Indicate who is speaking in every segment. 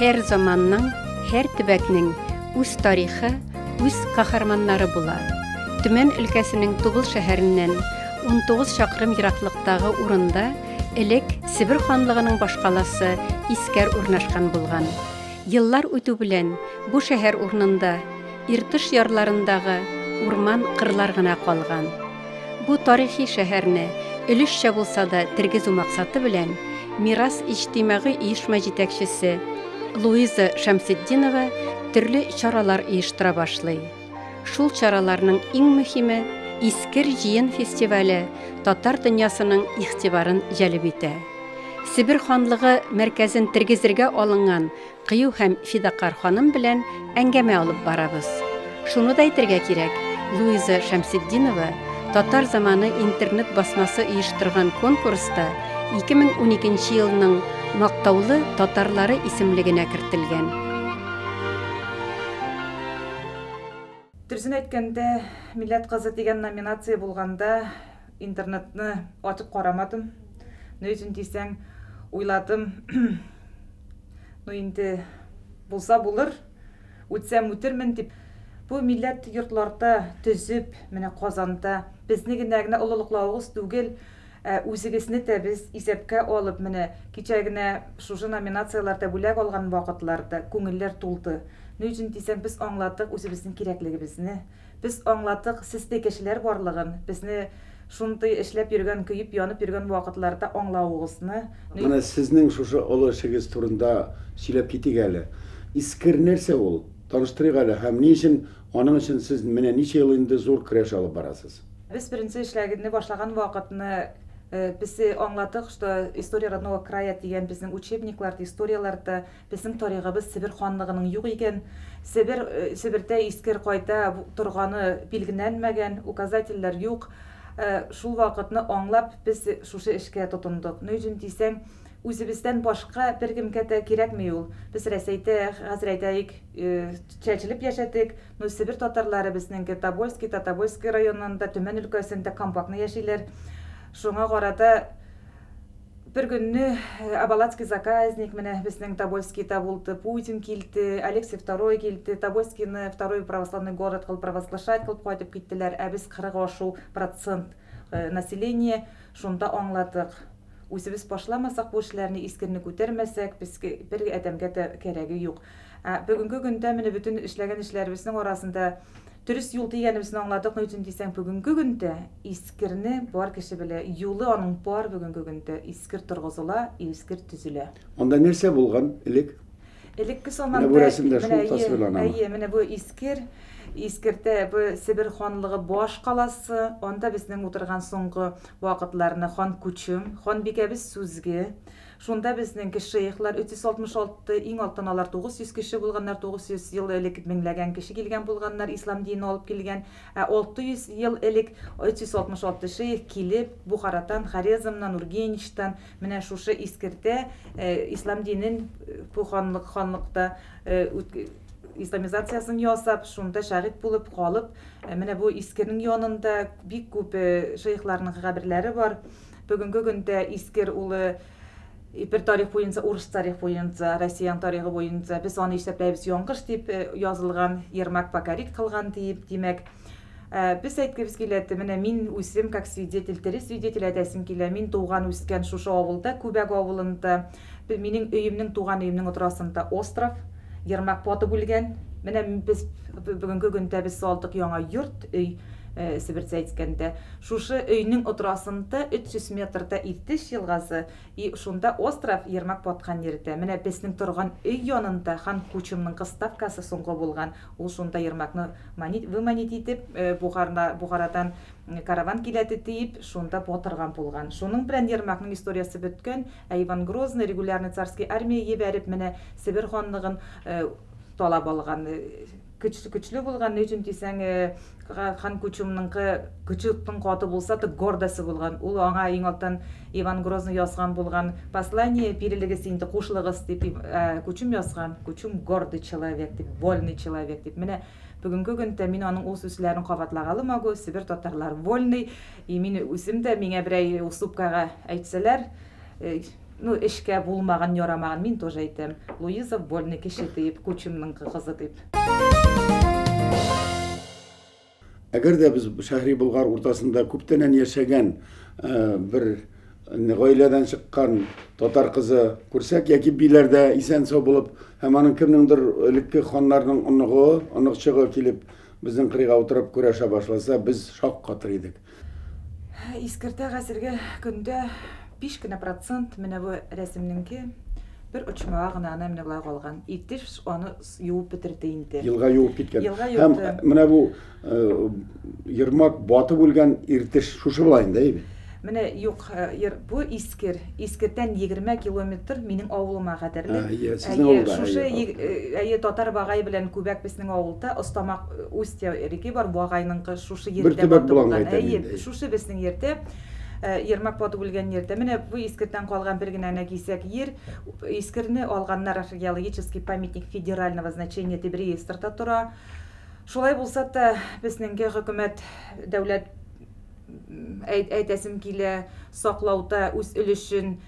Speaker 1: Her zamanның, her төбәкнең үз тарихы, үз каһарманнары була. Төмән өлкәсенең Тубыл шәһәреннән 19 чакрым ераклыктагы урында элек Сибир ханлыгының башкаласы Искәр урнашкан булган. Еллар үтү белән бу шәһәр урнында Иртыш ярларындагы урман кырлар гына калган. Бу тарихи шәһәрне өлешчә булса да тергезү максаты белән Мирас иҗтимагый оешма җитәкчесе Луиза Шәмсетдинова төрле чаралар оештыра башлый. Шул чараларның иң мөһиме Искер җыен фестивале татар дөньясының игътибарын җәлеп итә. Сибир ханлыгы мәркәзен тергезергә алынган Кыю һәм Фидакар ханым белән әңгәмә алып барабыз. Шуны да әйтергә кирәк, Луиза Шәмсетдинова татар заманы интернет басмасы оештырган конкурста 2012 елның мактаулы татарлары исемлегенә кертелгән.
Speaker 2: Түрсін әйткәндә, Милләт кызы дигән номинация булганда интернетны ачып карамадым. Ни өчен дисәң, уйладым, инде булса булыр, үтсәм үтермен дип. Бу милләт йортларда төзеп, менә Казанда безне генә олылыклавыгыз түгел, үзегезне дә без исәпкә алып, менә кичә генә шушы номинацияларда бүләк алган вакытларда күңелләр тулды. Ни өчен дисәң, без аңлатык үзебезнең кирәклегебезне. Без аңлатык сездә кешеләр барлыгын, безне шундай эшләп йөргән, көйеп янып йөргән вакытларда аңлавыгызны.
Speaker 3: Менә сезнең шушы олы эшегез турында сөйләп китик әле. Искер нәрсә ул? Таныштырыйк әле һәм ни өчен аның өчен сез менә ничә ел инде зур көрәш алып барасыз?
Speaker 2: Без беренче эшләгәнне башлаган вакытны Biz аңлатык, что история родного края дигән безнең учебникларда, историяларда безнең тарихыбыз Сибир ханлыгының юк икән. Сибирдә Искер кайда торганы билгеләнмәгән, указательләр юк. Шул вакытны аңлап без шушы эшкә тотындык. Ни өчен дисәң, үзебездән башка бер кемгә дә кирәкми ул. Без Рәсәйдә, хәзер әйтәйек, чәчелеп яшәдек. Сибир татарлары безнең Тобольский районында, Төмән өлкәсендә компактны яшиләр. Шуңа карата бер көнне Абалацкий заказник менә безнең Тобольскийда булды, Путин килде, Алексей II килде, Тобольскийны второй православный город кылып провозглашать кылып кайтып киттеләр, без 40% население шунда аңлатык. Үзебез башламасак бу эшләрне, Искерне күтәрмәсәк, безгә бер адәмгә дә кирәге юк. Бүгенге көндә менә бүтән эшләгән эшләребезнең арасында Дөрес юл дигәнебезне аңладык. Ни өчен дисәң, бүгенге көндә Искерне бар кеше белә, юлы аның бар бүгенге көндә. Искер торгызыла, Искер төзелә.
Speaker 3: Анда нәрсә булган элек?
Speaker 2: Элекке заманда менә бу Искердә бу Сибир ханлыгы баш каласы, анда безнең утырган соңгы вакытларны хан күчем, хан бикәбез сүзге. Шунда безнең шейхлар 366 иң алтын алар 900 кеше булганнар, 900 ел элек меңләгән кеше килгән булганнар, ислам динен алып килгән. 600 ел элек 366 шейх килеп Бухарадан, Хорезмнан, Ургеничтан менә шушы Искердә ислам динен бу ханлыкта исламизациясын ясап, шунда шагыйд булып калып, менә бу Искернең янында бик күп шейхларның каберләре бар. Бүгенге көндә Искер улы bir tarih boyunca, Урыс тарих boyunca, Россияның тарихы boyunca biz аны исәпләйбез яңгыш дип язылган, Ермак Покорит кылган дип, димәк. Без әйткебез килә, менә мин үзем как свидетель, тере свидетель әйтәсем килә. Мин туган үскән шушы авылда, Күбәк авылында, минем өемнең туган өемнең отрасында остров, Ермак поты бүлгән. Менә без бүгенге көндә без салдык яңа йорт, Сибирдә әйткәндә, шушы өйнең отрасында 300 метрда Иртеш елгасы, шунда остров Ермак баткан ердә. Менә безнең торган өй янында хан күчемнең кыставкасы соңгы булган. Ул шунда Ермакны выманит итеп, Бухарадан караван киләте дип, шунда батырган булган. Шуның белән Ермакның историясы беткән. Иван Грозный регулярный царский армия ебәреп менә Сибир ханлыгын талап алган. Көчле булган. Ни өчен дисәң, хан күчемнең көчүктең каты булса да гордасы булган. Ул аңа иң алтын Иван Грозный язган булган послание, бирелегез инде кушылыгыз дип күчем язган. Күчем гордый человек дип, вольный человек дип. Менә бүгенге көндә мин аның ул сүзләрен кабатлагалы магы, Сибир татарлар вольный, мин үзем дә миңа берәй уступкага әйтсәләр, ну эшкә булмаган, ярамаган, мин тоже әйтәм. Луиза больный кеше дип, күчемнең кызы дип.
Speaker 3: Әгәр дә без Шәһри Болгар уртасында күптәннән яшәгән бер гаиләдән чыккан татар кызы күрсәк, яки биләрдә исән сау булып, һәм аның кемнеңдер элекке ханнарның оныгчыгы килеп, безнең кырыйга утырып күрәшә башласа, без шок катыр идек.
Speaker 2: Искертә гасырга көндә 5 генә процент менә бу рәсемнеңки bir uçmağa gına menә булай калган. Иттеш аны юып бетерде инде.
Speaker 3: Елга юып киткән.
Speaker 2: Һәм
Speaker 3: менә бу Ермак батып үлгән Иртеш шушы була инде, әйбе.
Speaker 2: Менә юк, бу Искердән 20 километр минем авылыма кадәрле. Шушы татар багай белән күбәк безнең авылда Остамак Устья реке бар, багайның шушы ердә булган. Шушы безнең ердә Ермак батып үлгән ердә. Менә бу Искердән калган бер генә кисәк ер. Искерне алганнар археологический памятник федерального значения дип реестрда тора. Шулай булса да безнеңге хөкүмәт дәүләт әйтәсем килә саклауда үз өлешен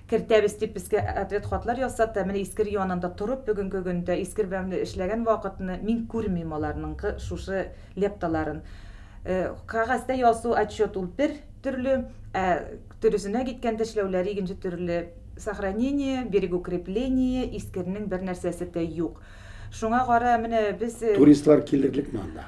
Speaker 2: кертәбез дип безгә ответ хатлар ясатты. Менә Искер янында торып, бүгенге көндә Искер белән эшләгән вакытны мин күрмим аларның шушы лепталарын. Кагазда язу отчет ул бер төрле, төрүсенә киткән эшләүләр икенче төрле. Сохранение, берегоукрепление, Искернең бер нәрсәсе дә юк. Шуңа кара менә без
Speaker 3: туристлар килерлекме анда?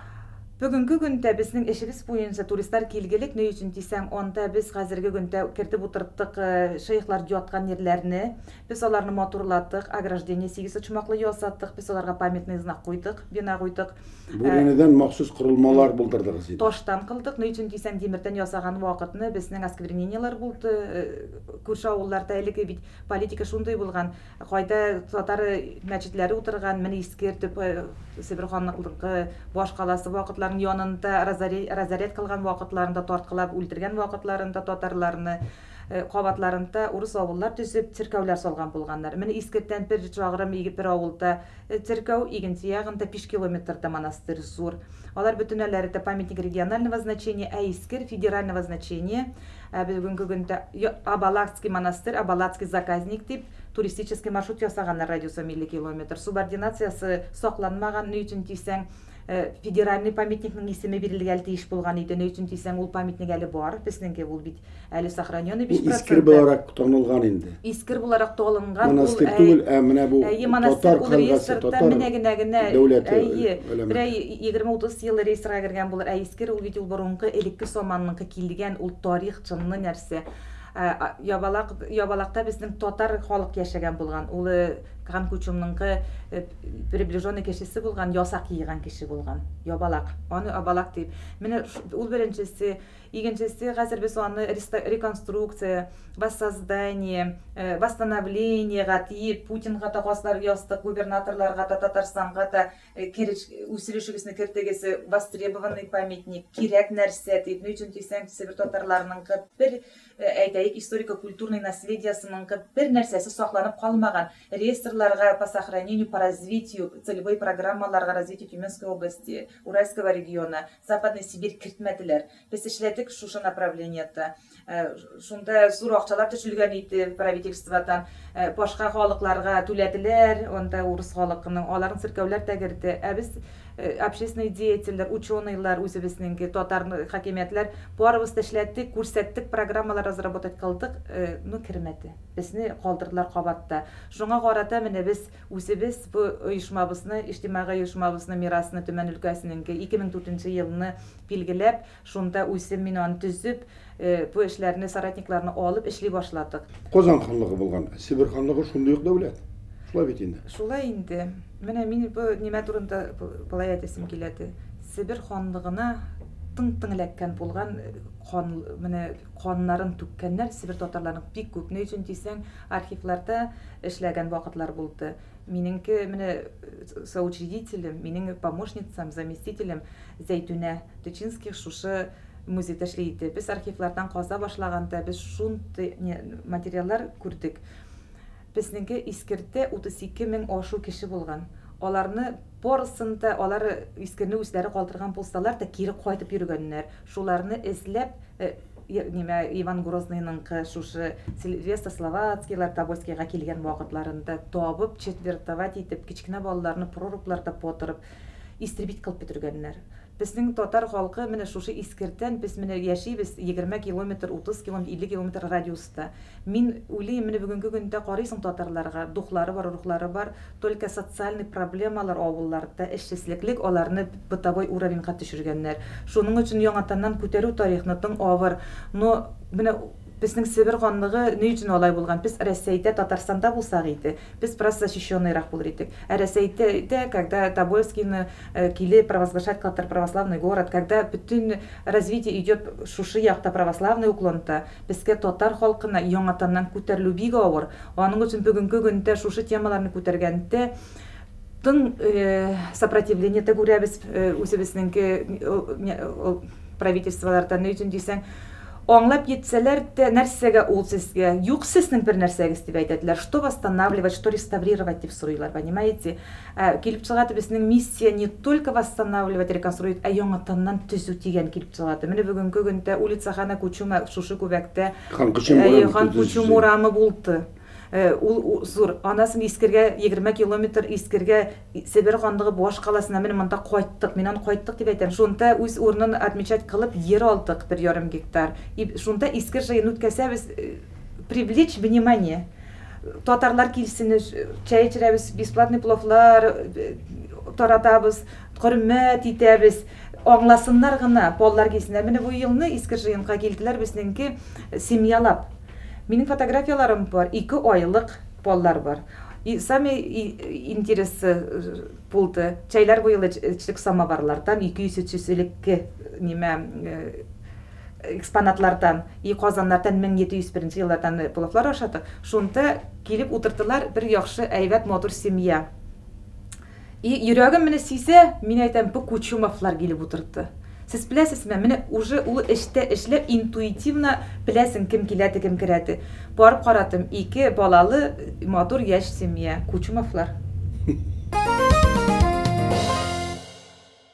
Speaker 2: Бүгенге көндә безнең эшебез буенча туристлар килгелек, ни өчен дисәң, анда без хәзерге көндә кертеп утырттык шейхлар яткан ерләрне, без аларны матурлаттык, ограждение 8 очмаклы ясаттык, без аларга памятный знак куйдык, бина куйдык.
Speaker 3: Бу янәдән махсус корылмалар булдырдыгыз иде.
Speaker 2: Таштан кылдык, ни өчен дисәң, демирдән ясаган вакытны безнең осквернениялар булды, күрше авылларда әлеге бит политика шундый булган, кайда татар мәчетләре утырган, менә Искертеп Себер ханлыгы башкаласы вакытлар янында разорет кылган вакытларында, тарткылап үлтергән вакытларында татарларны кабатларында урыс авыллар төзеп циркәүләр салган булганнар. Менә Искердән бер чагырым бер авылда циркәү, икенче ягында 5 километрда монастырь зур. Алар бөтенләре дә памятник регионального значения, Искер федерального значения. Бүгенге көндә Абалакский монастырь, Абалакский заказник дип туристический маршрут ясаганнар, радиусы 1000 километр. Субординациясы сакланмаган, ни өчен дисәң, федеральный памятникның исеме бирелгән тиеш булган иде. Ни өчен дисәң, ул памятник әле бар, безнеңге ул бит әле сохранённый 5%.
Speaker 3: Искер буларак танылган инде.
Speaker 2: Искер буларак танылган.
Speaker 3: Монастырь түгел, менә бу татар калгасы, татар дәүләте.
Speaker 2: 20-30 ел рейстерга кергән булыр. Искер ул бит ул борынгы элекке заманның килгән ул тарих чынлы нәрсә. Ябалакта безнең татар халык яшәгән булган. Ул Кан Кучумның приближенный кешесе булган, ясак кигән кеше булган. Ябалак. Аны Абалак дип. Менә ул беренчесе, икенчесе хәзер без аны реконструкция, воссоздание, восстановление гатип, Путинга да хаслар яздык, губернаторларга да, Татарстанга да үсерешегезне кертегесе востребованный памятник, кирәк нәрсә дип. Ни өчен дисәң, Себер татарларының бер әйтәйек историко-культурный наследиясының бер нәрсәсе сакланып калмаган. Реестрларга по сохранению, по развитию, целевые программаларга развитию Тюменской области, Уральского региона, Западной Сибирь кертмәделәр. Без эшләдек шушы направлениедә. Шунда зур акчалар төшелгән иде правительстводан, башка халыкларга түләделәр, анда урыс халкының, аларның циркәүләр тәгәрде. Без общественный деятельләр, ученыйлар, үзебезнең татар хакимиятләр барыбыз эшләттек, күрсәттек, программалар разработать кылдык, кермәде. Безне калдырдылар кабатта. Шуңа карата менә без үзебез бу оешмабызны, иҗтимагый оешмабызны мирасын Төмән өлкәсенең 2004 елны билгеләп, шунда үзем мин аны төзеп, бу эшләрне, соратникларны алып эшли башладык.
Speaker 3: Казан ханлыгы булган. Себер ханлыгы шундый ук дәүләт. Шулай бит инде.
Speaker 2: Шулай инде. Менә мин бу нимә турында булай әйтәсем киләде. Себер ханлыгына тың-тың эләккән булган менә каннарын түккәннәр Себер татарларының бик күп. Ни өчен дисәң, архивларда эшләгән вакытлар булды. Минеңке менә соучредителем, минең помощницам, заместителем Зәйтүнә Тычинских шушы музейда эшли иде. Без архивлардан каза башлаганда без шундый материаллар күрдек. Безнеңке Искердә 32 мең ашу кеше булган. Аларны барысында, алар Искерне үзләре калдырган булсалар да кире кайтып йөргәннәр. Шуларны эзләп неме Иван Грозныйның шушы Сильвестр Словацкийлар Тобольскийга килгән вакытларында табып, четвертовать итеп, кичкенә балаларны прорубларда потырып, истребить кылып бетергәннәр. Безнең татар халкы менә шушы искертән без менә яшибез 20 километр, 30 километр, 50 километр радиуста. Мин уйлыйм, менә бүгенге көндә карыйсың татарларга, духлары бар, рухлары бар, только социаль проблемалар авылларда, эшсезлеклек аларны бытовой уровеньга төшергәннәр. Шуның өчен яңатаннан күтәрү тарихны тың авыр. Но менә безнең Сибир ханлыгы ни өчен алай булган? Без Россиядә, Татарстанда булсак иде, без просто защищенныйрак булыр идек. Ә Россиядә, когда Тобольскийны килеп провозглашать как православный город, когда bütün развитие идет шушы якта православный уклонда, безгә татар халкына яңатаннан күтәрелү бик авыр. Аның өчен бүгенге көндә шушы темаларны күтәргәндә тың сопротивление күрәбез үзебезнең правительстволардан ни өчен дисәң, аңлап етсәләр дә нәрсәгә ул сезгә, юк сезнең бер нәрсәгез дип әйтәләр, что восстанавливать, что реставрировать дип сорыйлар, понимаете? Килеп чыга безнең миссия не только восстанавливать, реконструировать, а яңатаннан төзү дигән килеп чыга. Менә бүгенге көндә улица Хана Кучума шушы күбәктә Хан Кучум урамы булды. Ул зур, анасын искергә 20 километр искергә Сибир ханлыгы Буаш каласына менә монда кайттык, менән кайттык дип әйтәм. Шунда үз урынын отмечать кылып җир алдык 1,5 гектар. И шунда искер җыен үткәсәбез, привлечь внимание. Татарлар килсен, чәй эчерәбез, бесплатный пловлар таратабыз, хөрмәт итәбез. Аңласыннар гына, балалар килсеннәр. Менә бу елны искер җыенга килделәр безнеңки семьялап. Минем фотографияларым бар, 2 айлык балалар бар. И самый интересы булды. Чайлар бу елы эчлек самоварлардан 200-300 неме экспонатлардан, и казаннардан 1701 еллардан пловлар ашадык. Шунда килеп утырдылар бер яхшы әйбәт матур семья. И йөрәгем менә сизә, мин әйтәм, бу Кучумовлар килеп утырды. Siz biləsizmi, менә уже ул эштә эшләп интуитивно беләсең кем килә, кем керәде. Барып карадым, 2 балалы матур яшь семья, Кучумовлар.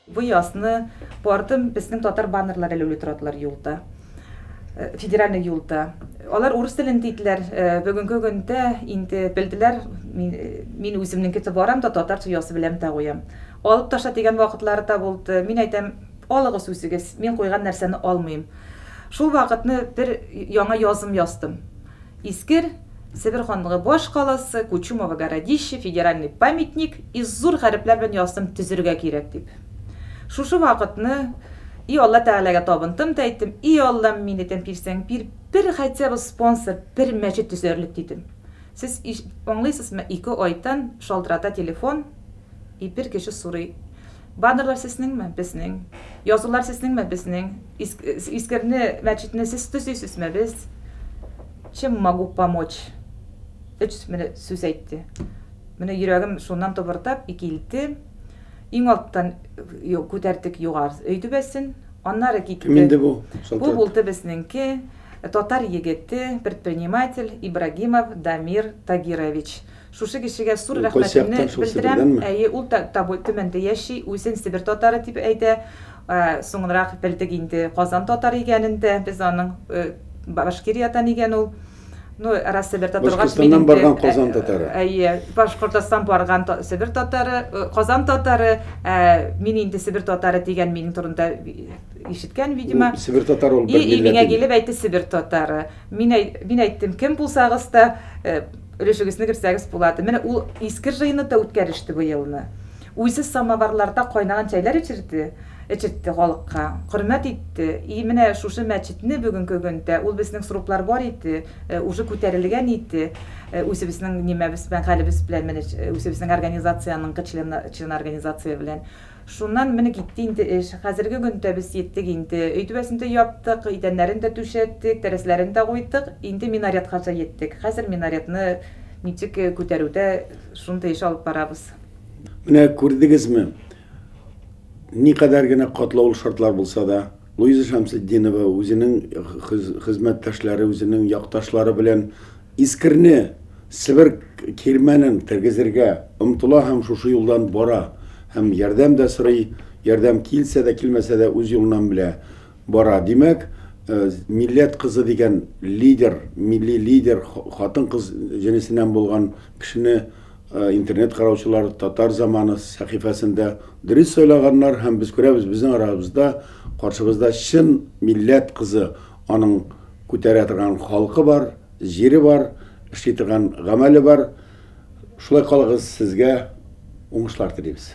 Speaker 2: Бу ясны бардым, безнең татар баннерлар әле тордылар юлда. Федеральный юлда. Алар урыс телен диделәр. Бүгенге көндә инде белделәр, мин үземнең барам да татарча ясы беләм дә куям. Алып таша дигән вакытларда булды. Мин әйтәм, алыгыз үзегез, мин куйган нәрсәне алмыйм. Шул вакытны бер яңа язым яздым. Искер Сибир ханлыгы Буаш каласы, Кучумово городище, федеральный памятник, и зур хәрефләр белән яздым, төзергә кирәк дип. Шушы вакытны и Алла Тәгаләгә табындым да әйттем, и Аллам, мин әйтәм, бирсәң, бер хотя бы спонсор, бер мәчет төзәрлек дидем. Сез аңлыйсызмы, 2 айдан шалтырата телефон, и бер кеше сорый. Баннерлар сезнеңме? Безнең. Язулар сезнеңме? Безнең. Искерне мәчетне сез төзисезме? Без. Чем могу помочь? Менә сүз әйтте. Менә йөрәгем шуннан табыртап килде. Иң алттан күтәрдек югар өйдүбәсен. Аннары китте.
Speaker 3: Кимде бу?
Speaker 2: Бу булды безнеңки татар егете, предприниматель Ибрагимов Дамир Тагирович. Шушы кешегә зур рәхмәтемне белдерәм. Ул Тоболь төмәндә яши, үзен Сибир татары дип әйтә. Соңрак белдек инде Казан татары икәнен дә, без аның Башкириядан икән ул. Ну, раз Сибир татары
Speaker 3: Башкортстаннан барган Казан татары.
Speaker 2: Башкортстан барган Сибир татары, Казан татары, мин инде Сибир татары дигән минем турында ишеткән, видимо.
Speaker 3: Сибир татары ул бер
Speaker 2: милләт. И миңа килеп әйтте Сибир татары. Мин әйттем, кем булсагыз да өлешегезне керсәгез булады. Менә ул искер җыйны да үткәриште бу елны. Үзе самоварларда кайнаган чәйләр ичерде халыкка, хөрмәт итте. И менә шушы мәчетне бүгенге көндә ул безнең сұрыплар бар иде, уже күтәрелгән иде. Үзебезнең нимәбез белән, хәлебез белән, менә үзебезнең организациянең член организация белән. Шуннан менә китте инде эш. Хәзерге көндә без йеттек инде. Өйдүбәсендә яптык, идәннәрен дә түшәттек, тәрәсләрен дә куйдык. Инде минаретка йеттек. Хәзер минаретны ничек күтәрүдә шунда эш алып барабыз.
Speaker 3: Менә күрдегезме? Ни кадәр генә катлаулы шартлар булса да, Луиза Шамсетдинова үзенең хезмәттәшләре, үзенең якташлары белән искерне Сибир кирмәнен тергезергә омтыла һәм шушы юлдан бара. Һәм ярдәм дә сорый, ярдәм килсә дә, килмәсә дә үз юлынан белә бара. Димәк, Millet kızı деген лидер, milli lider, хатын кыз женесинен болгон кишини интернет караучулар Татар заманы сахифасында дөрес сөйләгәннәр һәм без күрәбез безнең арабызда каршыбызда шын millet кызы, аның күтәрә торган халкы бар, җире бар, эшли торган гамәле бар. Шулай калыгыз, сезгә уңышлар телибез.